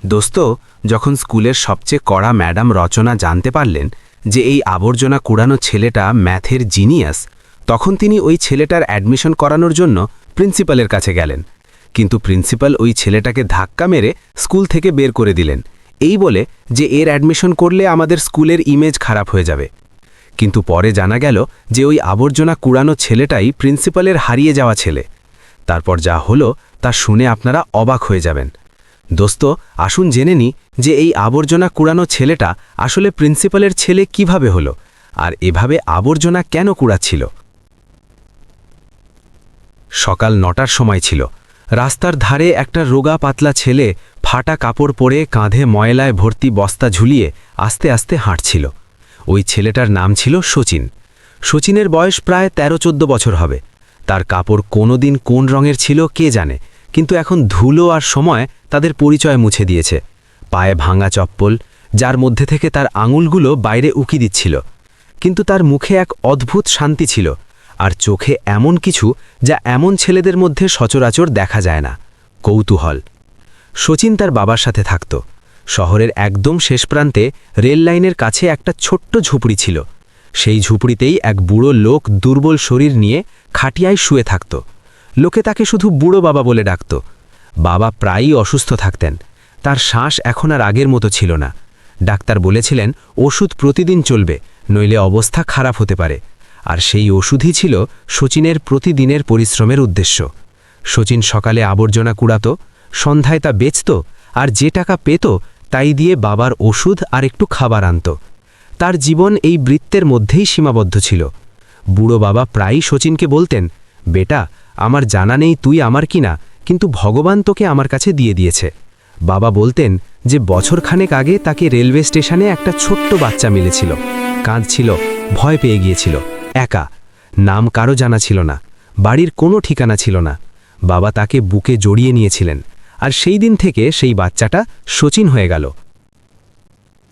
দোস্ত, যখন স্কুলের সবচেয়ে কড়া ম্যাডাম রচনা জানতে পারলেন যে এই আবর্জনা কুড়ানো ছেলেটা ম্যাথের জিনিয়াস, তখন তিনি ওই ছেলেটার অ্যাডমিশন করানোর জন্য প্রিন্সিপালের কাছে গেলেন। কিন্তু প্রিন্সিপাল ওই ছেলেটাকে ধাক্কা মেরে স্কুল থেকে বের করে দিলেন, এই বলে যে এর অ্যাডমিশন করলে আমাদের স্কুলের ইমেজ খারাপ হয়ে যাবে। কিন্তু পরে জানা গেল যে ওই আবর্জনা কুড়ানো ছেলেটাই প্রিন্সিপালের হারিয়ে যাওয়া ছেলে। তারপর যা হলো তা শুনে আপনারা অবাক হয়ে যাবেন। দোস্ত, আসুন জেনে নিই যে এই আবর্জনা কুড়ানো ছেলেটা আসলে প্রিন্সিপালের ছেলে কিভাবে হলো, আর এভাবে আবর্জনা কেন কুড়াচ্ছিল। সকাল ৯টার সময় ছিল। রাস্তার ধারে একটা রোগা পাতলা ছেলে ফাটা কাপড় পরে কাঁধে ময়লায় ভর্তি বস্তা ঝুলিয়ে আস্তে আস্তে হাঁটছিল। ওই ছেলেটার নাম ছিল শচীন। শচীনের বয়স প্রায় ১৩-১৪ বছর হবে। তার কাপড় কোনোদিন কোন রঙের ছিল কে জানে, কিন্তু এখন ধুলো আর সময় তাদের পরিচয় মুছে দিয়েছে। পায়ে ভাঙা চপ্পল, যার মধ্যে থেকে তার আঙুলগুলো বাইরে উকি দিচ্ছিল। কিন্তু তার মুখে এক অদ্ভুত শান্তি ছিল, আর চোখে এমন কিছু যা এমন ছেলেদের মধ্যে সচরাচর দেখা যায় না, কৌতূহল। শচীন তার বাবার সাথে থাকত। শহরের একদম শেষ প্রান্তে রেল লাইনের কাছে একটা ছোট্ট ঝুপড়ি ছিল। সেই ঝুপড়িতেই এক বুড়ো লোক দুর্বল শরীর নিয়ে খাটিয়ায় শুয়ে থাকত। লোকে তাকে শুধু বুড়ো বাবা বলে ডাকত। বাবা প্রায়ই অসুস্থ থাকতেন। তার শ্বাস এখন আর আগের মতো ছিল না। ডাক্তার বলেছিলেন ওষুধ প্রতিদিন চলবে, নইলে অবস্থা খারাপ হতে পারে। আর সেই ওষুধই ছিল শচীনের প্রতিদিনের পরিশ্রমের উদ্দেশ্য। শচীন সকালে আবর্জনা কুড়াত, সন্ধ্যায় তা বেচত, আর যে টাকা পেত তাই দিয়ে বাবার ওষুধ আর একটু খাবার আনত। তার জীবন এই বৃত্তের মধ্যেই সীমাবদ্ধ ছিল। বুড়ো বাবা প্রায়ই শচীনকে বলতেন, বেটা, আমার জানা নেই তুই আমার কিনা, কিন্তু ভগবান তোকে আমার কাছে দিয়ে দিয়েছে। বাবা বলতেন যে বছরখানেক আগে তাকে রেলওয়ে স্টেশনে একটা ছোট্ট বাচ্চা মিলেছিল। কাঁদছিল, ভয় পেয়ে গিয়েছিল, একা, নাম কারো জানা ছিল না, বাড়ির কোনো ঠিকানা ছিল না। বাবা তাকে বুকে জড়িয়ে নিয়েছিলেন, আর সেই দিন থেকে সেই বাচ্চাটা শচীন হয়ে গেল।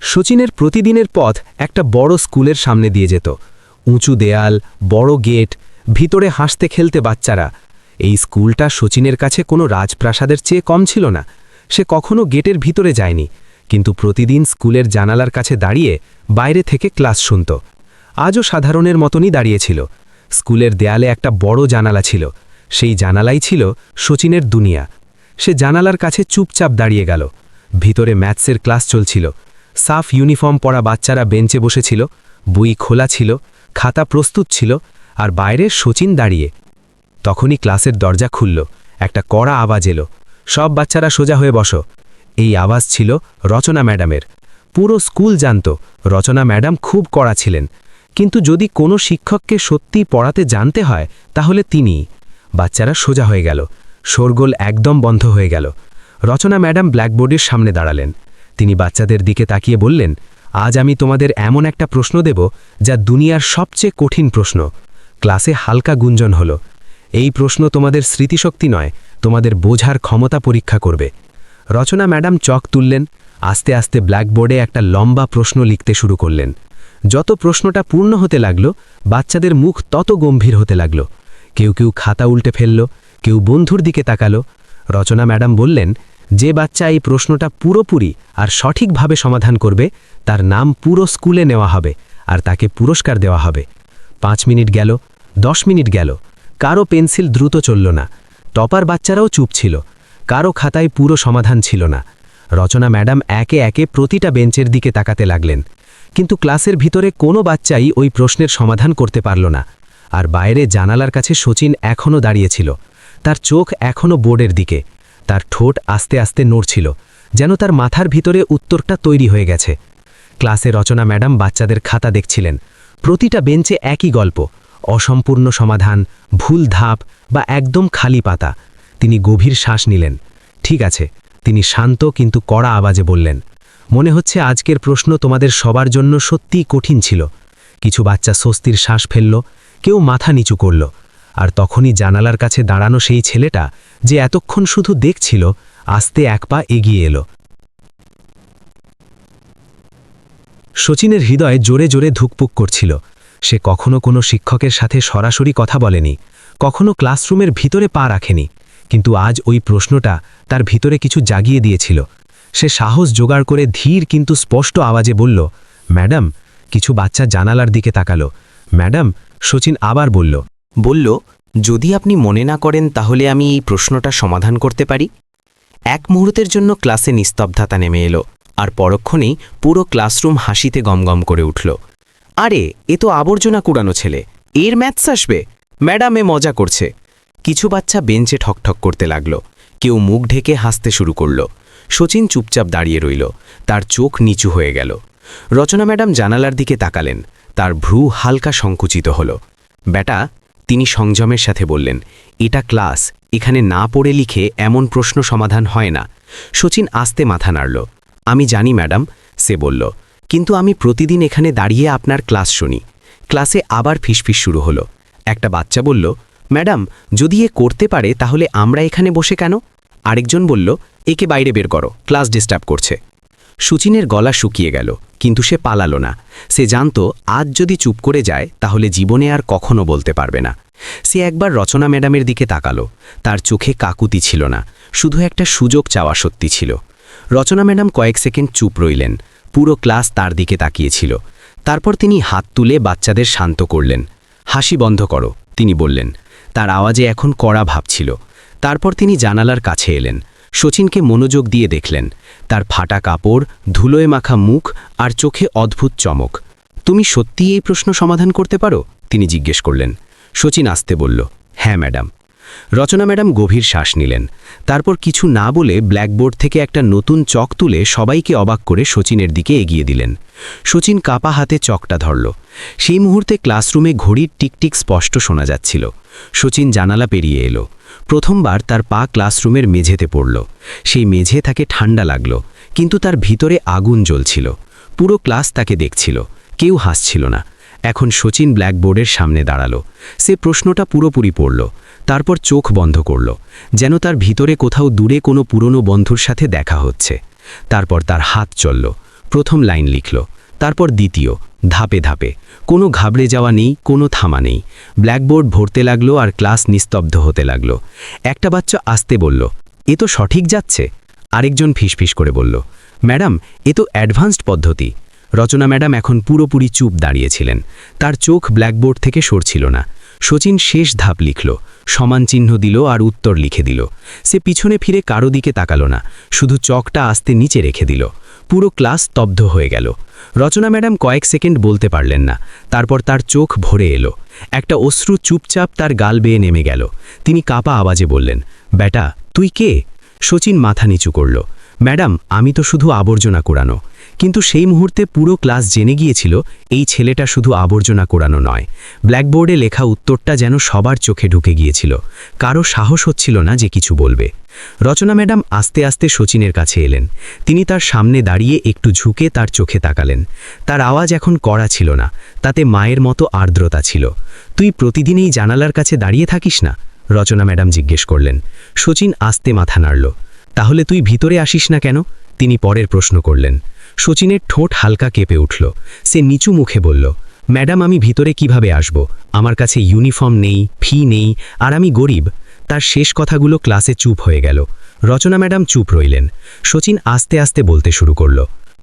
শচীনের প্রতিদিনের পথ একটা বড় স্কুলের সামনে দিয়ে যেত। উঁচু দেয়াল, বড় গেট, ভিতরে হাসতে খেলতে বাচ্চারা। এই স্কুলটা শচীনের কাছে কোনো রাজপ্রাসাদের চেয়ে কম ছিল না। সে কখনো গেটের ভিতরে যায়নি, কিন্তু প্রতিদিন স্কুলের জানালার কাছে দাঁড়িয়ে বাইরে থেকে ক্লাস শুনত। আজও সাধারণের মতনই দাঁড়িয়েছিল। স্কুলের দেয়ালে একটা বড় জানালা ছিল। সেই জানালাই ছিল শচীনের দুনিয়া। সে জানালার কাছে চুপচাপ দাঁড়িয়ে গেল। ভিতরে ম্যাথসের ক্লাস চলছিল। সাফ ইউনিফর্ম পরা বাচ্চারা বেঞ্চে বসেছিল, বই খোলা ছিল, খাতা প্রস্তুত ছিল, আর বাইরে শচীন দাঁড়িয়ে। তখনই ক্লাসের দরজা খুলল। একটা কড়া আওয়াজ এলো, সব বাচ্চারা সোজা হয়ে বসো। এই আওয়াজ ছিল রচনা ম্যাডামের। পুরো স্কুল জানত রচনা ম্যাডাম খুব কড়া ছিলেন, কিন্তু যদি কোনো শিক্ষককে সত্যি পড়াতে জানতে হয় তাহলে তিনিই। বাচ্চারা সোজা হয়ে গেল, শোরগোল একদম বন্ধ হয়ে গেল। রচনা ম্যাডাম ব্ল্যাকবোর্ডের সামনে দাঁড়ালেন। তিনি বাচ্চাদের দিকে তাকিয়ে বললেন, আজ আমি তোমাদের এমন একটা প্রশ্ন দেব যা দুনিয়ার সবচেয়ে কঠিন প্রশ্ন। ক্লাসে হালকা গুঞ্জন হলো। এই প্রশ্ন তোমাদের স্মৃতিশক্তি নয়, তোমাদের বোঝার ক্ষমতা পরীক্ষা করবে। রচনা ম্যাডাম চক তুললেন, আস্তে আস্তে ব্ল্যাকবোর্ডে একটা লম্বা প্রশ্ন লিখতে শুরু করলেন। যত প্রশ্নটা পূর্ণ হতে লাগল, বাচ্চাদের মুখ তত গম্ভীর হতে লাগল। কেউ কেউ খাতা উল্টে ফেলল, কেউ বন্ধুর দিকে তাকালো। রচনা ম্যাডাম বললেন, যে বাচ্চা এই প্রশ্নটা পুরোপুরি আর সঠিকভাবে সমাধান করবে তার নাম পুরো স্কুলে নেওয়া হবে, আর তাকে পুরস্কার দেওয়া হবে। 5 মিনিট গেল, 10 মিনিট গেল, কারো পেন্সিল দ্রুত চলল না। টপার বাচ্চারাও চুপ ছিল, কারো খাতায় পুরো সমাধান ছিল না। রচনা ম্যাডাম একে একে প্রতিটা বেঞ্চের দিকে তাকাতে লাগলেন, কিন্তু ক্লাসের ভিতরে কোনো বাচ্চাই ওই প্রশ্নের সমাধান করতে পারল না। আর বাইরে জানালার কাছে শচীন এখনও দাঁড়িয়েছিল। তার চোখ এখনও বোর্ডের দিকে। তার ঠোঁট আস্তে আস্তে নড়ছিল, যেন তার মাথার ভিতরে উত্তরটা তৈরি হয়ে গেছে। ক্লাসে রচনা ম্যাডাম বাচ্চাদের খাতা দেখছিলেন। প্রতিটা বেঞ্চে একই গল্প, অসম্পূর্ণ সমাধান, ভুল ধাপ বা একদম খালি পাতা। তিনি গভীর শ্বাস নিলেন। ঠিক আছে, তিনি শান্ত কিন্তু কড়া আওয়াজে বললেন, মনে হচ্ছে আজকের প্রশ্ন তোমাদের সবার জন্য সত্যিই কঠিন ছিল। কিছু বাচ্চা স্বস্তির শ্বাস ফেলল, কেউ মাথা নিচু করল। আর তখনই জানালার কাছে দাঁড়ানো সেই ছেলেটা, যে এতক্ষণ শুধু দেখছিল, আস্তে এক পা এগিয়ে এলো। শচীনের হৃদয় জোরে জোরে ধুকপুক করছিল। সে কখনো কোনো শিক্ষকের সাথে সরাসরি কথা বলেনি, কখনো ক্লাসরুমের ভিতরে পা রাখেনি, কিন্তু আজ ওই প্রশ্নটা তার ভিতরে কিছু জাগিয়ে দিয়েছিল। সে সাহস জোগাড় করে ধীর কিন্তু স্পষ্ট আওয়াজে বলল, ম্যাডাম। কিছু বাচ্চা জানালার দিকে তাকালো। ম্যাডাম, শচীন আবার বলল, যদি আপনি মনে না করেন তাহলে আমি এই প্রশ্নটা সমাধান করতে পারি। এক মুহূর্তের জন্য ক্লাসে নিস্তব্ধতা নেমে এলো, আর পরক্ষণেই পুরো ক্লাসরুম হাসিতে গমগম করে উঠল। আরে, এ তো আবর্জনা কুড়ানো ছেলে, এর ম্যাথস আসবে? ম্যাডাম, এ মজা করছে। কিছু বাচ্চা বেঞ্চে ঠকঠক করতে লাগল, কেউ মুখ ঢেকে হাসতে শুরু করল। শচীন চুপচাপ দাঁড়িয়ে রইল, তার চোখ নিচু হয়ে গেল। রচনা ম্যাডাম জানালার দিকে তাকালেন, তার ভ্রু হালকা সংকুচিত হল। বেটা, তিনি সংযমের সাথে বললেন, এটা ক্লাস, এখানে না পড়ে লিখে এমন প্রশ্ন সমাধান হয় না। শচীন আস্তে মাথা নাড়ল। আমি জানি ম্যাডাম, সে বলল, কিন্তু আমি প্রতিদিন এখানে দাঁড়িয়ে আপনার ক্লাস শুনি। ক্লাসে আবার ফিসফিস শুরু হলো। একটা বাচ্চা বলল, ম্যাডাম, যদি এ করতে পারে তাহলে আমরা এখানে বসে কেন? আরেকজন বলল, একে বাইরে বের করো, ক্লাস ডিস্টার্ব করছে। শচীনের গলা শুকিয়ে গেল, কিন্তু সে পালালো না। সে জানত আজ যদি চুপ করে যায় তাহলে জীবনে আর কখনো বলতে পারবে না। সে একবার রচনা ম্যাডামের দিকে তাকালো। তার চোখে কাকুতি ছিল না, শুধু একটা সুযোগ চাওয়া সত্যি ছিল। রচনা ম্যাডাম কয়েক সেকেন্ড চুপ রইলেন। পুরো ক্লাস তার দিকে তাকিয়েছিল। তারপর তিনি হাত তুলে বাচ্চাদের শান্ত করলেন। হাসি বন্ধ করো, তিনি বললেন। তার আওয়াজে এখন কড়া ভাব ছিল। তারপর তিনি জানালার কাছে এলেন। শচীনকে মনোযোগ দিয়ে দেখলেন। তার ফাটা কাপড়, ধুলোয় মাখা মুখ আর চোখে অদ্ভুত চমক। তুমি সত্যিই এই প্রশ্ন সমাধান করতে পারো? তিনি জিজ্ঞেস করলেন। শচীন আস্তে বলল, হ্যাঁ ম্যাডাম। রচনা ম্যাডাম গভীর শ্বাস নিলেন। তারপর কিছু না বলে ব্ল্যাকবোর্ড থেকে একটা নতুন চক তুলে সবাইকে অবাক করে শচীনের দিকে এগিয়ে দিলেন। শচীন কাপা হাতে চকটা ধরল। সেই মুহূর্তে ক্লাসরুমে ঘড়ির টিকটিক স্পষ্ট শোনা যাচ্ছিল। শচীন জানালা পেরিয়ে এলো। প্রথমবার তার পা ক্লাসরুমের মেঝেতে পড়ল। সেই মেঝে তাকে ঠান্ডা লাগল, কিন্তু তার ভিতরে আগুন জ্বলছিল। পুরো ক্লাস তাকে দেখছিল, কেউ হাসছিল না। এখন শচীন ব্ল্যাকবোর্ডের সামনে দাঁড়ালো। সে প্রশ্নটা পুরোপুরি পড়ল, তারপর চোখ বন্ধ করল, যেন তার ভিতরে কোথাও দূরে কোনো পুরনো বন্ধুর সাথে দেখা হচ্ছে। তারপর তার হাত চলল, প্রথম লাইন লিখল, তারপর দ্বিতীয়, ধাপে ধাপে। কোনো ঘাবড়ে যাওয়া নেই, কোনো থামা নেই। ব্ল্যাকবোর্ড ভরতে লাগলো আর ক্লাস নিস্তব্ধ হতে লাগলো। একটা বাচ্চা আস্তে বলল, এ তো সঠিক যাচ্ছে। আরেকজন ফিসফিস করে বলল, ম্যাডাম, এ তো অ্যাডভান্সড পদ্ধতি। রচনা ম্যাডাম এখন পুরোপুরি চুপ দাঁড়িয়েছিলেন। তার চোখ ব্ল্যাকবোর্ড থেকে সরছিল না। শচীন শেষ ধাপ লিখল, সমান চিহ্ন দিল আর উত্তর লিখে দিল। সে পিছনে ফিরে কারো দিকে তাকালো না, শুধু চকটা আস্তে নিচে রেখে দিল। পুরো ক্লাস স্তব্ধ হয়ে গেল। রচনা ম্যাডাম কয়েক সেকেন্ড বলতে পারলেন না। তারপর তার চোখ ভরে এলো। একটা অশ্রু চুপচাপ তার গাল বেয়ে নেমে গেল। তিনি কাপা আওয়াজে বললেন, বেটা, তুই কে? শচীন মাথা নিচু করল। ম্যাডাম, আমি তো শুধু আবর্জনা কুড়ানো। কিন্তু সেই মুহূর্তে পুরো ক্লাস জেনে গিয়েছিল এই ছেলেটা শুধু আবর্জনা কুড়ানো নয়। ব্ল্যাকবোর্ডে লেখা উত্তরটা যেন সবার চোখে ঢুকে গিয়েছিল। কারো সাহস হচ্ছিল না যে কিছু বলবে। রচনা ম্যাডাম আস্তে আস্তে শচীনের কাছে এলেন। তিনি তার সামনে দাঁড়িয়ে একটু ঝুঁকে তার চোখে তাকালেন। তার আওয়াজ এখন কড়া ছিল না, তাতে মায়ের মতো আর্দ্রতা ছিল। তুই প্রতিদিন এই জানালার কাছে দাঁড়িয়ে থাকিস না? রচনা ম্যাডাম জিজ্ঞেস করলেন। শচীন আস্তে মাথা নাড়ল। তাহলে তুই ভিতরে আসিস না কেন? তিনি পরের প্রশ্ন করলেন। শচীনের ঠোঁট হালকা কেঁপে উঠল। সে নিচু মুখে বলল, ম্যাডাম, আমি ভিতরে কিভাবে আসব? আমার কাছে ইউনিফর্ম নেই, ফি নেই, আর আমি গরিব। তার শেষ কথাগুলো ক্লাসে চুপ হয়ে গেল। রচনা ম্যাডাম চুপ রইলেন। শচীন আস্তে আস্তে বলতে শুরু করল,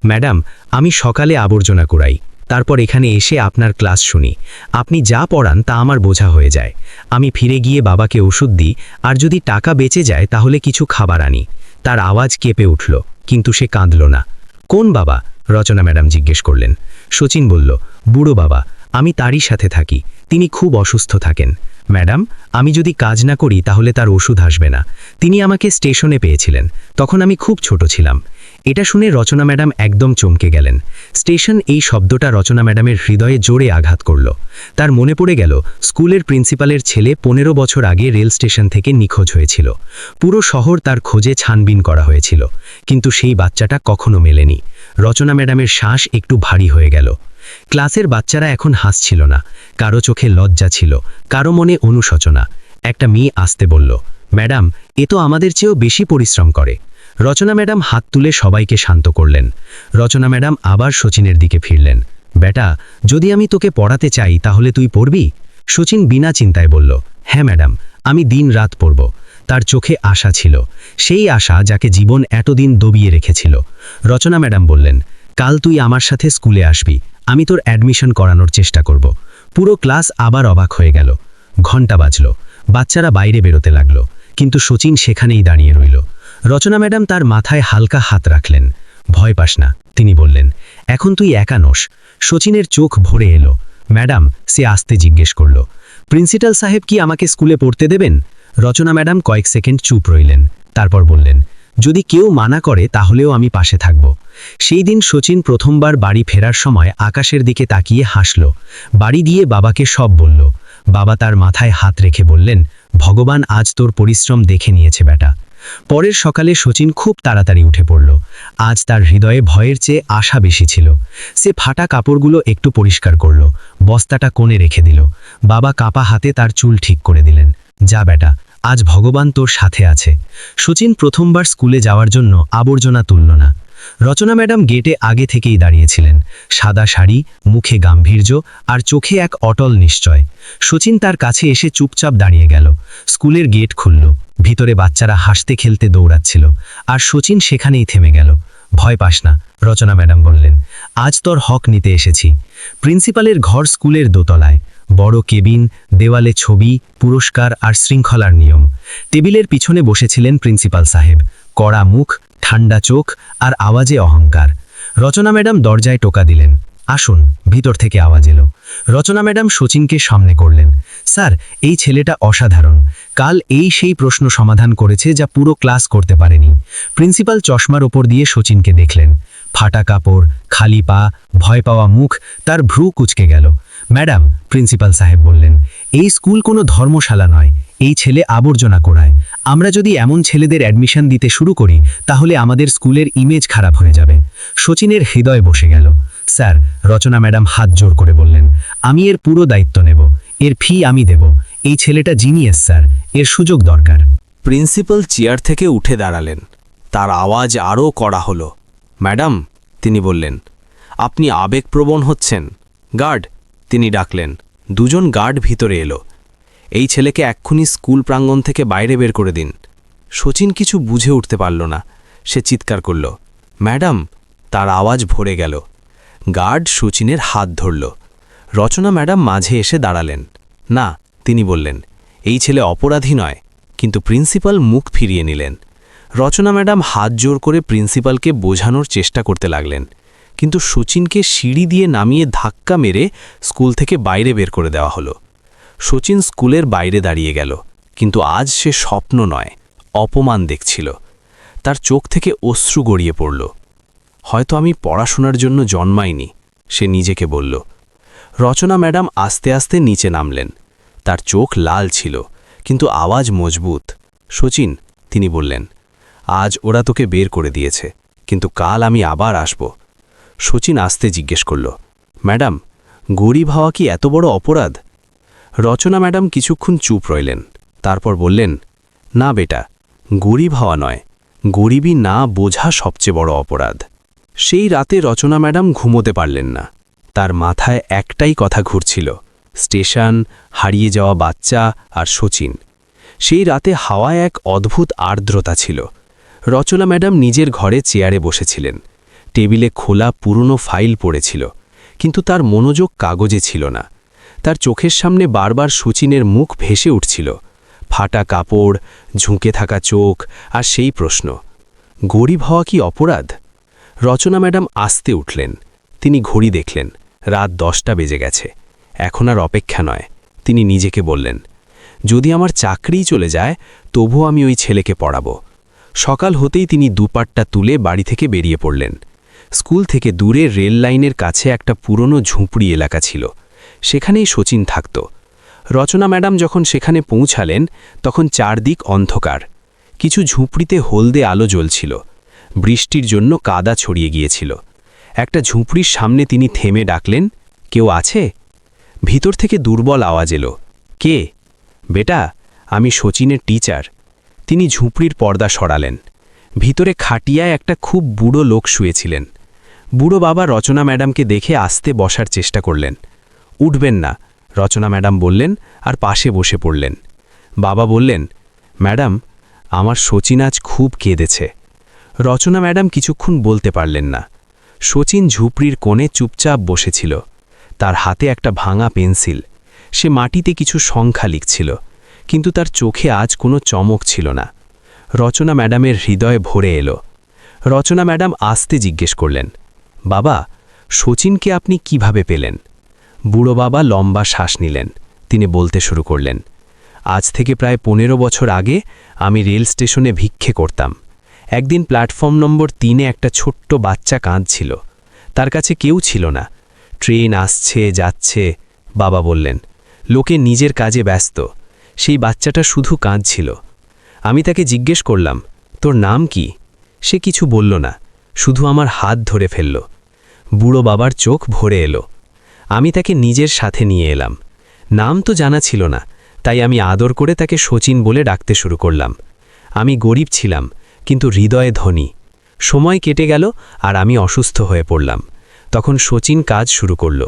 ম্যাডাম, আমি সকালে আবর্জনা কুড়াই, তারপর এখানে এসে আপনার ক্লাস শুনি। আপনি যা পড়ান তা আমার বোঝা হয়ে যায়। আমি ফিরে গিয়ে বাবাকে ওষুধ দিই, আর যদি টাকা বেঁচে যায় তাহলে কিছু খাবার আনি। তার আওয়াজ কেঁপে উঠল, কিন্তু সে কাঁদল না। কোন বাবা? রচনা ম্যাডাম জিজ্ঞেস করলেন। শচীন বলল, বুড়ো বাবা, আমি তারই সাথে থাকি। তিনি খুব অসুস্থ থাকেন। ম্যাডাম, আমি যদি কাজ না করি তাহলে তার ওষুধ আসবে না। তিনি আমাকে স্টেশনে পেয়েছিলেন, তখন আমি খুব ছোট ছিলাম। এটা শুনে রচনা ম্যাডাম একদম চমকে গেলেন। স্টেশন, এই শব্দটা রচনা ম্যাডামের হৃদয়ে জোরে আঘাত করল। তার মনে পড়ে গেল স্কুলের প্রিন্সিপালের ছেলে 15 বছর আগে রেল স্টেশন থেকে নিখোঁজ হয়েছিল। পুরো শহর তার খোঁজে ছানবিন করা হয়েছিল, কিন্তু সেই বাচ্চাটা কখনো মেলেনি। রচনা ম্যাডামের শ্বাস একটু ভারী হয়ে গেল। ক্লাসের বাচ্চারা এখন হাসছিল না। কারো চোখে লজ্জা ছিল, কারো মনে অনুশোচনা। একটা মেয়ে আসতে বলল, ম্যাডাম, এ তো আমাদের চেয়েও বেশি পরিশ্রম করে। রচনা ম্যাডাম হাত তুলে সবাইকে শান্ত করলেন। রচনা ম্যাডাম আবার শচীনের দিকে ফিরলেন। বেটা, যদি আমি তোকে পড়াতে চাই তাহলে তুই পড়বি? শচীন বিনা চিন্তায় বলল, হ্যাঁ ম্যাডাম, আমি দিন রাত পড়ব। তার চোখে আশা ছিল, সেই আশা যাকে জীবন এতদিন দবিয়ে রেখেছিল। রচনা ম্যাডাম বললেন, কাল তুই আমার সাথে স্কুলে আসবি, আমি তোর অ্যাডমিশন করানোর চেষ্টা করব। পুরো ক্লাস আবার অবাক হয়ে গেল। ঘণ্টা বাজল, বাচ্চারা বাইরে বেরোতে লাগলো, কিন্তু শচীন সেখানেই দাঁড়িয়ে রইল। রচনা ম্যাডাম তার মাথায় হালকা হাত রাখলেন। ভয় পাস না, তিনি বললেন, এখন তুই একা নোস। শচীনের চোখ ভরে এলো। ম্যাডাম, সে আস্তে জিজ্ঞেস করল, প্রিন্সিপাল সাহেব কি আমাকে স্কুলে পড়তে দেবেন? রচনা ম্যাডাম কয়েক সেকেন্ড চুপ রইলেন, তারপর বললেন, যদি কেউ মানা করে তাহলেও আমি পাশে থাকব। সেই দিন শচীন প্রথমবার বাড়ি ফেরার সময় আকাশের দিকে তাকিয়ে হাসল। বাড়ি দিয়ে বাবাকে সব বলল। বাবা তার মাথায় হাত রেখে বললেন, ভগবান আজ তোর পরিশ্রম দেখে নিয়েছে বেটা। পরের সকালে শচীন খুব তাড়াতাড়ি উঠে পড়ল। আজ তার হৃদয়ে ভয়ের চেয়ে আশা বেশি ছিল। সে ফাটা কাপড়গুলো একটু পরিষ্কার করল, বস্তাটা কোণে রেখে দিল। বাবা কাঁপা হাতে তার চুল ঠিক করে দিলেন। যা বেটা, আজ ভগবান তোর সাথে আছে। শচীন প্রথমবার স্কুলে যাওয়ার জন্য আবর্জনা তুলল না। রচনা ম্যাডাম গেটে আগে থেকেই দাঁড়িয়েছিলেন, সাদা শাড়ি, মুখে গাম্ভীর্য আর চোখে এক অটল নিশ্চয়। শচীন তার কাছে এসে চুপচাপ দাঁড়িয়ে গেল। স্কুলের গেট খুলল, ভিতরে বাচ্চারা হাসতে খেলতে দৌড়াচ্ছিল, আর শচীন সেখানেই থেমে গেল। ভয় পাস না, রচনা ম্যাডাম বললেন, আজ তোর হক নিতে এসেছি। প্রিন্সিপালের ঘর স্কুলের দোতলায়, বড় কেবিন, দেওয়ালে ছবি, পুরস্কার আর শৃঙ্খলার নিয়ম। টেবিলের পিছনে বসেছিলেন প্রিন্সিপাল সাহেব, কড়া মুখ, ঠান্ডা চোখ আর আওয়াজে অহংকার। রচনা ম্যাডাম দরজায় টোকা দিলেন, আসুন। ভিতর থেকে আওয়াজ এলো। রচনা ম্যাডাম শচীনকে সামনে করলেন, স্যার, এই ছেলেটা অসাধারণ। কাল সেই প্রশ্ন সমাধান করেছে যা পুরো ক্লাস করতে পারেনি। প্রিন্সিপাল চশমার ওপর দিয়ে শচীনকে দেখলেন। ফাটা কাপড়, খালি পা, ভয় পাওয়া মুখ, তার ভ্রু কুঁচকে গেল। ম্যাডাম, প্রিন্সিপাল সাহেব বললেন, এই স্কুল কোনো ধর্মশালা নয়, এই ছেলে আবর্জনা কোড়ায়। আমরা যদি এমন ছেলেদের অ্যাডমিশন দিতে শুরু করি তাহলে আমাদের স্কুলের ইমেজ খারাপ হয়ে যাবে। শচীনের হৃদয় বসে গেল। স্যার, রচনা ম্যাডাম হাত জোর করে বললেন, আমি এর পুরো দায়িত্ব নেব, এর ফি আমি দেব। এই ছেলেটা জিনিয়াস স্যার, এর সুযোগ দরকার। প্রিন্সিপাল চেয়ার থেকে উঠে দাঁড়ালেন। তার আওয়াজ আরও কড়া হলো। ম্যাডাম, তিনি বললেন, আপনি আবেগপ্রবণ হচ্ছেন। গার্ড, তিনি ডাকলেন। দুজন গার্ড ভিতরে এলো। এই ছেলেকে এক্ষুনি স্কুল প্রাঙ্গণ থেকে বাইরে বের করে দিন। শচীন কিছু বুঝে উঠতে পারল না। সে চিৎকার করল, ম্যাডাম। তার আওয়াজ ভরে গেল। গার্ড শচীনের হাত ধরল। রচনা ম্যাডাম মাঝে এসে দাঁড়ালেন। না, তিনি বললেন, এই ছেলে অপরাধী নয়। কিন্তু প্রিন্সিপাল মুখ ফিরিয়ে নিলেন। রচনা ম্যাডাম হাত জোর করে প্রিন্সিপালকে বোঝানোর চেষ্টা করতে লাগলেন, কিন্তু শচীনকে সিঁড়ি দিয়ে নামিয়ে ধাক্কা মেরে স্কুল থেকে বাইরে বের করে দেওয়া হলো। শচীন স্কুলের বাইরে দাঁড়িয়ে গেল, কিন্তু আজ সে স্বপ্ন নয়, অপমান দেখছিল। তার চোখ থেকে অশ্রু গড়িয়ে পড়ল। হয়তো আমি পড়াশোনার জন্য জন্মাইনি, সে নিজেকে বলল। রচনা ম্যাডাম আস্তে আস্তে নিচে নামলেন। তার চোখ লাল ছিল, কিন্তু আওয়াজ মজবুত। শচীন, তিনি বললেন, আজ ওরা তোকে বের করে দিয়েছে, কিন্তু কাল আমি আবার আসব। শচীন আস্তে জিজ্ঞেস করল, ম্যাডাম, গরিব হওয়া কি এত বড় অপরাধ? রচনা ম্যাডাম কিছুক্ষণ চুপ রইলেন, তারপর বললেন, না বেটা, গরিব হওয়া নয়, গরিবই না বোঝা সবচেয়ে বড় অপরাধ। সেই রাতে রচনা ম্যাডাম ঘুমোতে পারলেন না। তার মাথায় একটাই কথা ঘুরছিল, স্টেশন, হারিয়ে যাওয়া বাচ্চা আর শচীন। সেই রাতে হাওয়ায় এক অদ্ভুত আর্দ্রতা ছিল। রচনা ম্যাডাম নিজের ঘরে চেয়ারে বসেছিলেন। টেবিলে খোলা পুরনো ফাইল পড়েছিল, কিন্তু তার মনোযোগ কাগজে ছিল না। তার চোখের সামনে বারবার শচীনের মুখ ভেসে উঠছিল, ফাটা কাপড়, ঝুঁকে থাকা চোখ, আর সেই প্রশ্ন, গরিব হওয়া কি অপরাধ? রচনা ম্যাডাম আস্তে উঠলেন। তিনি ঘড়ি দেখলেন, রাত 10টা বেজে গেছে। এখন আর অপেক্ষা নয়। তিনি নিজেকে বললেন, যদি আমার চাকরিই চলে যায় তবুও আমি ওই ছেলেকে পড়াবো। সকাল হতেই তিনি দুপাট্টা তুলে বাড়ি থেকে বেরিয়ে পড়লেন। স্কুল থেকে দূরে রেল লাইনের কাছে একটা পুরনো ঝুঁপড়ি এলাকা ছিল, সেখানেই শচীন থাকত। রচনা ম্যাডাম যখন সেখানে পৌঁছালেন তখন চারদিক অন্ধকার। কিছু ঝুঁপড়িতে হলদে আলো জ্বলছিল। বৃষ্টির জন্য কাদা ছড়িয়ে গিয়েছিল। একটা ঝুঁপড়ির সামনে তিনি থেমে ডাকলেন, কেউ আছে? ভিতর থেকে দুর্বল আওয়াজ এলো, কে? বেটা, আমি শচীনের টিচার। তিনি ঝুঁপড়ির পর্দা সরালেন। ভিতরে খাটিয়ায় একটা খুব বুড়ো লোক শুয়েছিলেন। বুড়ো বাবা রচনা ম্যাডামকে দেখে আস্তে বসার চেষ্টা করলেন। উঠবেন না, রচনা ম্যাডাম বললেন, আর পাশে বসে পড়লেন। বাবা বললেন, ম্যাডাম, আমার শচীন আজ খুব কেঁদেছে। রচনা ম্যাডাম কিছুক্ষণ বলতে পারলেন না। শচীন ঝুপড়ির কোণে চুপচাপ বসেছিল। তার হাতে একটা ভাঙা পেন্সিল। সে মাটিতে কিছু সংখ্যা লিখছিল, কিন্তু তার চোখে আজ কোনো চমক ছিল না। রচনা ম্যাডামের হৃদয়ে ভরে এলো। রচনা ম্যাডাম আস্তে জিজ্ঞেস করলেন, বাবা, শচীনকে আপনি কিভাবে পেলেন? বুড়ো বাবা লম্বা শ্বাস নিলেন। তিনি বলতে শুরু করলেন, আজ থেকে প্রায় 15 বছর আগে আমি রেল স্টেশনে ভিক্ষে করতাম। একদিন প্ল্যাটফর্ম নম্বর 3-এ একটা ছোট্ট বাচ্চা কাঁদছিল। তার কাছে কেউ ছিল না। ট্রেন আসছে যাচ্ছে। বাবা বললেন, লোকে নিজের কাজে ব্যস্ত। সেই বাচ্চাটা শুধু কাঁদছিল। আমি তাকে জিজ্ঞেস করলাম, তোর নাম কি? সে কিছু বলল না, শুধু আমার হাত ধরে ফেলল। বুড়ো বাবার চোখ ভরে এলো। আমি তাকে নিজের সাথে নিয়ে এলাম। নাম তো জানা ছিল না, তাই আমি আদর করে তাকে শচীন বলে ডাকতে শুরু করলাম। আমি গরিব ছিলাম, কিন্তু হৃদয়ে ধনী। সময় কেটে গেল আর আমি অসুস্থ হয়ে পড়লাম। তখন শচীন কাজ শুরু করল,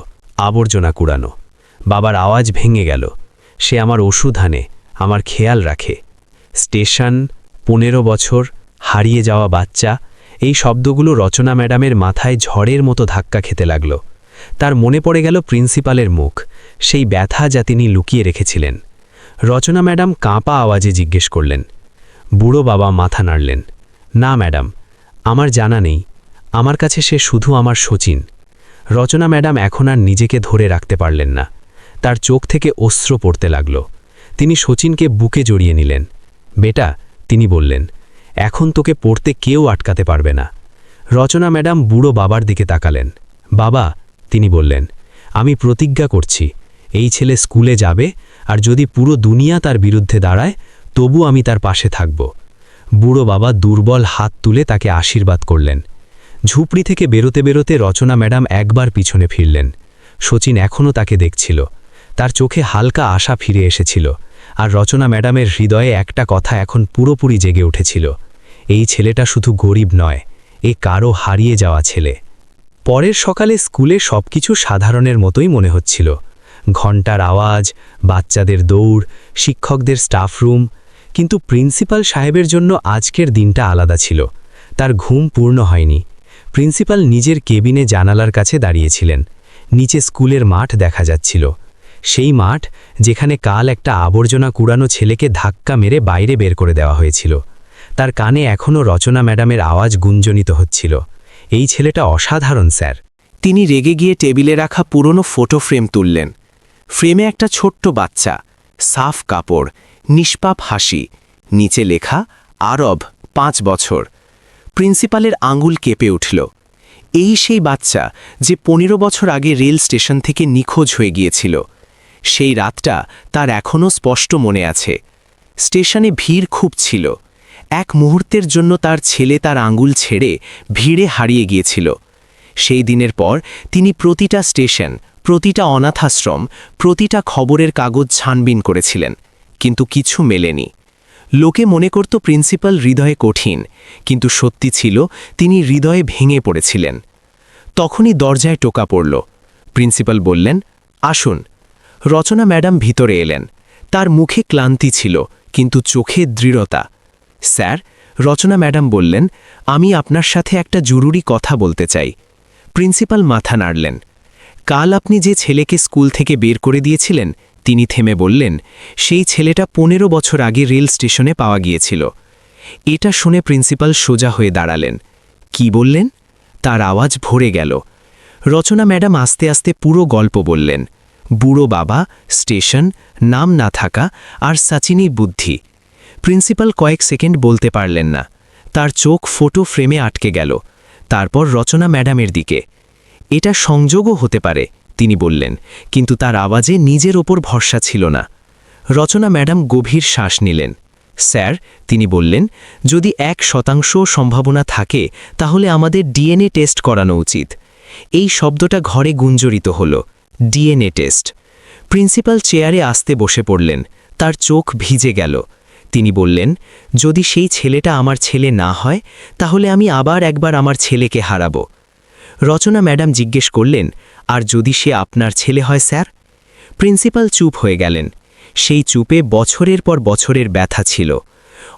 আবর্জনা কুড়ানো। বাবার আওয়াজ ভেঙে গেল। সে আমার ওষুধ আনে, আমার খেয়াল রাখে। স্টেশন, 15 বছর, হারিয়ে যাওয়া বাচ্চা, এই শব্দগুলো রচনা ম্যাডামের মাথায় ঝড়ের মতো ধাক্কা খেতে লাগল। তার মনে পড়ে গেল প্রিন্সিপালের মুখ, সেই ব্যথা যা তিনি লুকিয়ে রেখেছিলেন। রচনা ম্যাডাম কাঁপা আওয়াজে জিজ্ঞেস করলেন। বুড়ো বাবা মাথা নাড়লেন, না ম্যাডাম, আমার জানা নেই। আমার কাছে সে শুধু আমার শচীন। রচনা ম্যাডাম এখন আর নিজেকে ধরে রাখতে পারলেন না। তার চোখ থেকে অশ্রু পড়তে লাগল। তিনি শচীনকে বুকে জড়িয়ে নিলেন। বেটা, তিনি বললেন, এখন তোকে পড়তে কেউ আটকাতে পারবে না। রচনা ম্যাডাম বুড়ো বাবার দিকে তাকালেন। বাবা, তিনি বললেন, আমি প্রতিজ্ঞা করছি, এই ছেলে স্কুলে যাবে, আর যদি পুরো দুনিয়া তার বিরুদ্ধে দাঁড়ায়, তবু আমি তার পাশে থাকব। বুড়ো বাবা দুর্বল হাত তুলে তাকে আশীর্বাদ করলেন। ঝুপড়ি থেকে বেরোতে বেরোতে রচনা ম্যাডাম একবার পিছনে ফিরলেন। শচীন এখনও তাকে দেখছিল। তার চোখে হালকা আশা ফিরে এসেছিল, আর রচনা ম্যাডামের হৃদয়ে একটা কথা এখন পুরোপুরি জেগে উঠেছিল, এই ছেলেটা শুধু গরিব নয়, এ কারো হারিয়ে যাওয়া ছেলে। পরের সকালে স্কুলে সবকিছু সাধারণের মতোই মনে হচ্ছিল। ঘণ্টার আওয়াজ, বাচ্চাদের দৌড়, শিক্ষকদের স্টাফ রুম। কিন্তু প্রিন্সিপাল সাহেবের জন্য আজকের দিনটা আলাদা ছিল। তার ঘুম পূর্ণ হয়নি। প্রিন্সিপাল নিজের কেবিনে জানালার কাছে দাঁড়িয়েছিলেন। নিচে স্কুলের মাঠ দেখা যাচ্ছিল, সেই মাঠ যেখানে কাল একটা আবর্জনা কুড়ানো ছেলেকে ধাক্কা মেরে বাইরে বের করে দেওয়া হয়েছিল। তার কানে এখনও রচনা ম্যাডামের আওয়াজ গুঞ্জনিত হচ্ছিল, এই ছেলেটা অসাধারণ স্যার। তিনি রেগে গিয়ে টেবিলে রাখা পুরনো ফটো ফ্রেম তুললেন। ফ্রেমে একটা ছোট্ট বাচ্চা, সাফ কাপড়, নিষ্পাপ হাসি, নিচে লেখা আরব, 5 বছর। প্রিন্সিপালের আঙুল কেঁপে উঠল। এই সেই বাচ্চা যে 15 বছর আগে রেল স্টেশন থেকে নিখোঁজ হয়ে গিয়েছিল। সেই রাতটা তার এখনও স্পষ্ট মনে আছে। স্টেশনে ভিড় খুব ছিল। এক মুহূর্তের জন্য তার ছেলে তার আঙুল ছেড়ে ভিড়ে হারিয়ে গিয়েছিল। সেই দিনের পর তিনি প্রতিটা স্টেশন, প্রতিটা অনাথাশ্রম, প্রতিটা খবরের কাগজ ছানবিন করেছিলেন, কিন্তু কিছু মেলেনি। লোকে মনে করত প্রিন্সিপাল হৃদয়ে কঠিন, কিন্তু সত্যি ছিল তিনি হৃদয়ে ভেঙে পড়েছিলেন। তখনই দরজায় টোকা পড়ল। প্রিন্সিপাল বললেন, আসুন। রচনা ম্যাডাম ভিতরে এলেন। তার মুখে ক্লান্তি ছিল, কিন্তু চোখে দৃঢ়তা। স্যার, রচনা ম্যাডাম বললেন, আমি আপনার সাথে একটা জরুরি কথা বলতে চাই। প্রিন্সিপাল মাথা নাড়লেন। কাল আপনি যে ছেলেকে স্কুল থেকে বের করে দিয়েছিলেন, তিনি থেমে বললেন, সেই ছেলেটা 15 বছর আগে রেল স্টেশনে পাওয়া গিয়েছিল। এটা শুনে প্রিন্সিপাল সোজা হয়ে দাঁড়ালেন। কি বললেন? তার আওয়াজ ভরে গেল। রচনা ম্যাডাম আস্তে আস্তে পুরো গল্প বললেন। বুড়ো বাবা, স্টেশন, নাম না থাকা, আর সাচিনী বুদ্ধি। প্রিন্সিপাল কয়েক সেকেন্ড বলতে পারলেন না। তার চোখ ফটো ফ্রেমে আটকে গেল। তারপর রচনা ম্যাডামের দিকে। এটা সংযোগও হতে পারে, তিনি বললেন, কিন্তু তার আওয়াজে নিজের ওপর ভরসা ছিল না। রচনা ম্যাডাম গভীর শ্বাস নিলেন। স্যার, তিনি বললেন, যদি 1% সম্ভাবনা থাকে, তাহলে আমাদের ডিএনএ টেস্ট করানো উচিত। এই শব্দটা ঘরে গুঞ্জরিত হল, ডিএনএ টেস্ট। প্রিন্সিপাল চেয়ারে আস্তে বসে পড়লেন। তার চোখ ভিজে গেল। তিনি বললেন, যদি সেই ছেলেটা আমার ছেলে না হয়, তাহলে আমি আবার একবার আমার ছেলেকে হারাব। রচনা ম্যাডাম জিজ্ঞেস করলেন, আর যদি সে আপনার ছেলে হয় স্যার? প্রিন্সিপাল চুপ হয়ে গেলেন। সেই চুপে বছরের পর বছরের ব্যথা ছিল।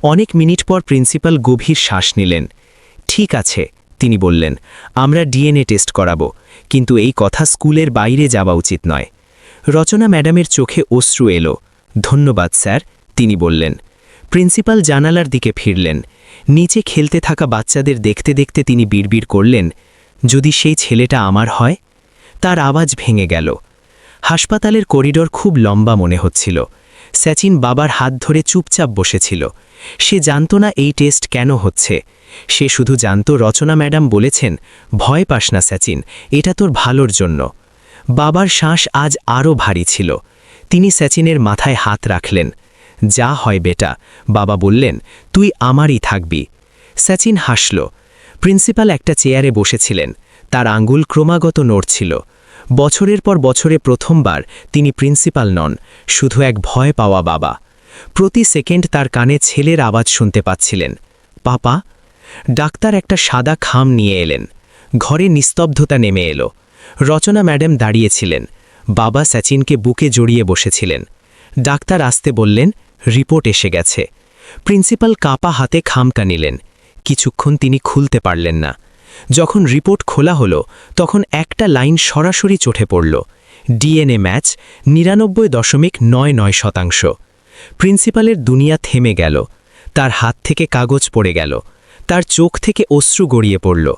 অনেক মিনিট পর প্রিন্সিপাল গভীর শ্বাস নিলেন। ঠিক আছে, তিনি বললেন, আমরা ডিএনএ টেস্ট করাবো, কিন্তু এই কথা স্কুলের বাইরে যাওয়া উচিত নয়। রচনা ম্যাডামের চোখে অশ্রু এলো। ধন্যবাদ স্যার, তিনি বললেন। প্রিন্সিপাল জানালার দিকে ফিরলেন। নিচে খেলতে থাকা বাচ্চাদের দেখতে দেখতে তিনি বিড়বিড় করলেন, যদি সেই ছেলেটা আমার হয়। তার আওয়াজ ভেঙে গেল। হাসপাতালের করিডোর খুব লম্বা মনে হচ্ছিল। সচিন বাবার হাত ধরে চুপচাপ বসেছিল। সে জানত না এই টেস্ট কেন হচ্ছে। সে শুধু জানত রচনা ম্যাডাম বলেছেন, ভয় পাস না সচিন, এটা তোর ভালোর জন্য। বাবার শ্বাস আজ আরও ভারী ছিল। তিনি সচিনের মাথায় হাত রাখলেন। যা হয় বেটা, বাবা বললেন, তুই আমারই থাকবি। সচিন হাসল। প্রিন্সিপাল একটা চেয়ারে বসেছিলেন। তার আঙ্গুল ক্রমাগত নড়ছিল। বছরের পর বছরে প্রথমবার তিনি প্রিন্সিপাল নন, শুধু এক ভয় পাওয়া বাবা। প্রতি সেকেন্ড তার কানে ছেলের আওয়াজ শুনতে পাচ্ছিলেন, পাপা। ডাক্তার একটা সাদা খাম নিয়ে এলেন। ঘরে নিস্তব্ধতা নেমে এলো। রচনা ম্যাডাম দাঁড়িয়েছিলেন। বাবা সচিনকে বুকে জড়িয়ে বসেছিলেন। ডাক্তার আসতে বললেন, রিপোর্ট এসে গেছে। প্রিন্সিপাল কাঁপা হাতে খামটা নিলেন। কিছুক্ষণ তিনি খুলতে পারলেন না। যখন রিপোর্ট খোলা হলো, তখন একটা লাইন সরাসরি চোখে পড়ল, ডিএনএ ম্যাচ 99.99%। প্রিন্সিপালের দুনিয়া থেমে গেল। তার হাত থেকে কাগজ পড়ে গেল। তার চোখ থেকে অশ্রু গড়িয়ে পড়ল।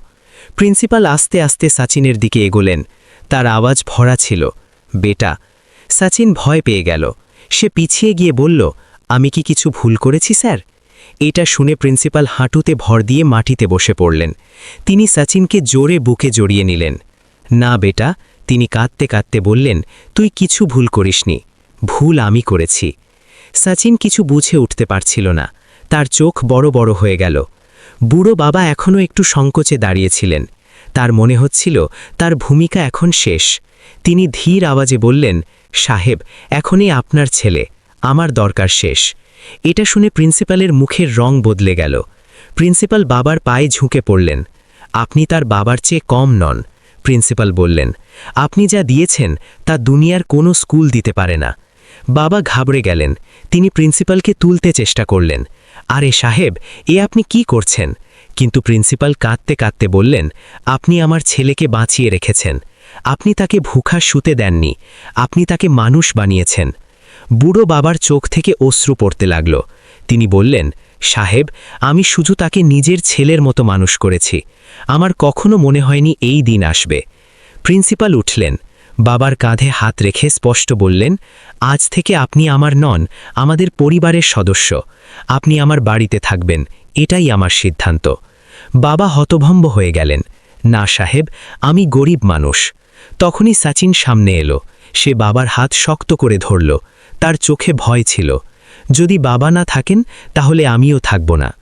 প্রিন্সিপাল আস্তে আস্তে সচিনের দিকে এগোলেন। তার আওয়াজ ভরা ছিল, বেটা। সচিন ভয় পেয়ে গেল। সে পিছিয়ে গিয়ে বলল, আমি কি কিছু ভুল করেছি স্যার? এটা শুনে প্রিন্সিপাল হাঁটুতে ভর দিয়ে মাটিতে বসে পড়লেন। তিনি সচিনকে জোরে বুকে জড়িয়ে নিলেন। না বেটা, তিনি কাঁদতে কাঁদতে বললেন, তুই কিছু ভুল করিসনি, ভুল আমি করেছি। সচিন কিছু বুঝে উঠতে পারছিল না। তার চোখ বড় বড় হয়ে গেল। বুড়ো বাবা এখনও একটু সংকোচে দাঁড়িয়েছিলেন। তার মনে হচ্ছিল তার ভূমিকা এখন শেষ। তিনি ধীর আওয়াজে বললেন, সাহেব, এখনই আপনার ছেলে, আমার দরকার শেষ। এটা শুনে প্রিন্সিপালের মুখের রং বদলে গেল। প্রিন্সিপাল বাবার পায়ে ঝুঁকে পড়লেন। আপনি তার বাবার চেয়ে কম নন, প্রিন্সিপাল বললেন। আপনি যা দিয়েছেন তা দুনিয়ার কোনো স্কুল দিতে পারে না। বাবা ঘাবড়ে গেলেন। তিনি প্রিন্সিপালকে তুলতে চেষ্টা করলেন। আরে সাহেব, এ আপনি কি করছেন? কিন্তু প্রিন্সিপাল কাঁদতে কাঁদতে বললেন, আপনি আমার ছেলেকে বাঁচিয়ে রেখেছেন। আপনি তাকে ভুখা শুতে দেননি, আপনি তাকে মানুষ বানিয়েছেন। বুড়ো বাবার চোখ থেকে অশ্রু পড়তে লাগল। তিনি বললেন, সাহেব, আমি শুধু তাকে নিজের ছেলের মতো মানুষ করেছি। আমার কখনো মনে হয়নি এই দিন আসবে। প্রিন্সিপাল উঠলেন। বাবার কাঁধে হাত রেখে স্পষ্ট বললেন, আজ থেকে আপনি আমার নন, আমাদের পরিবারের সদস্য। আপনি আমার বাড়িতে থাকবেন, এটাই আমার সিদ্ধান্ত। বাবা হতভম্ব হয়ে গেলেন। না সাহেব, আমি গরিব মানুষ। তখনই সচিন সামনে এলো। সে বাবার হাত শক্ত করে ধরল। তার চোখে ভয় ছিল। যদি বাবা না থাকেন তাহলে আমিও থাকব না।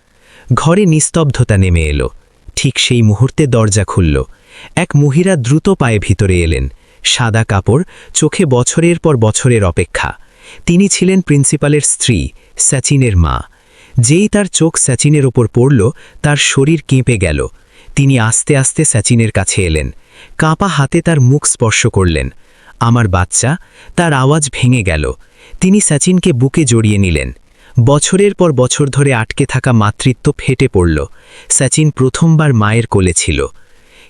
ঘরে নিস্তব্ধতা নেমে এলো। ঠিক সেই মুহূর্তে দরজা খুলল। এক মহিলা দ্রুত পায়ে ভিতরে এলেন। সাদা কাপড়, চোখে বছরের পর বছরের অপেক্ষা। তিনি ছিলেন প্রিন্সিপালের স্ত্রী, সচিনের মা। যেই তার চোখ সচিনের ওপর পড়ল, তার শরীর কেঁপে গেল। তিনি আস্তে আস্তে সচিনের কাছে এলেন। কাঁপা হাতে তার মুখ স্পর্শ করলেন। আমার বাচ্চা। তার আওয়াজ ভেঙে গেল। তিনি সচিনকে বুকে জড়িয়ে নিলেন। বছরের পর বছর ধরে আটকে থাকা মাতৃত্ব ফেটে পড়ল। সচিন প্রথমবার মায়ের কোলে ছিল।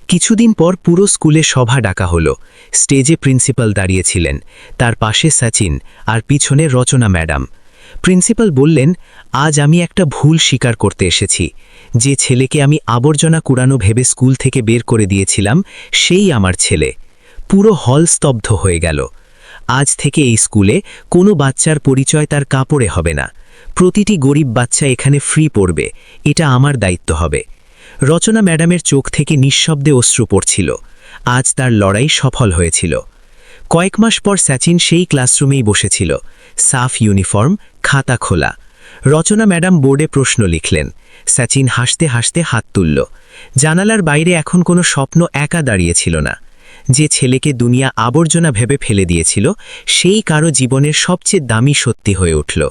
কিছুদিন পর পুরো স্কুলে সভা ডাকা হলো। স্টেজে প্রিন্সিপাল দাঁড়িয়েছিলেন। তার পাশে সচিন আর পিছনে রচনা ম্যাডাম। প্রিন্সিপাল বললেন, আজ আমি একটা ভুল স্বীকার করতে এসেছি। যে ছেলেকে আমি আবর্জনা কুড়ানো ভেবে স্কুল থেকে বের করে দিয়েছিলাম, সেই আমার ছেলে। পুরো হল স্তব্ধ হয়ে গেল। আজ থেকে এই স্কুলে কোনো বাচ্চার পরিচয় তার কাপড়ে হবে না। প্রতিটি গরিব বাচ্চা এখানে ফ্রি পড়বে। এটা আমার দায়িত্ব হবে। রচনা ম্যাডামের চোখ থেকে নিঃশব্দে অশ্রু পড়ছিল। আজ তার লড়াই সফল হয়েছিল। কয়েক মাস পর সচিন সেই ক্লাসরুমেই বসেছিল। সাফ ইউনিফর্ম, খাতা খোলা। রচনা ম্যাডাম বোর্ডে প্রশ্ন লিখলেন। সচিন হাসতে হাসতে হাত তুলল। জানালার বাইরে এখন কোনো স্বপ্ন একা দাঁড়িয়েছিল না। যে ছেলেকে দুনিয়া আবর্জনা ভেবে ফেলে দিয়েছিল, সেই কারো জীবনের সবচেয়ে দামি সত্যি হয়ে উঠল।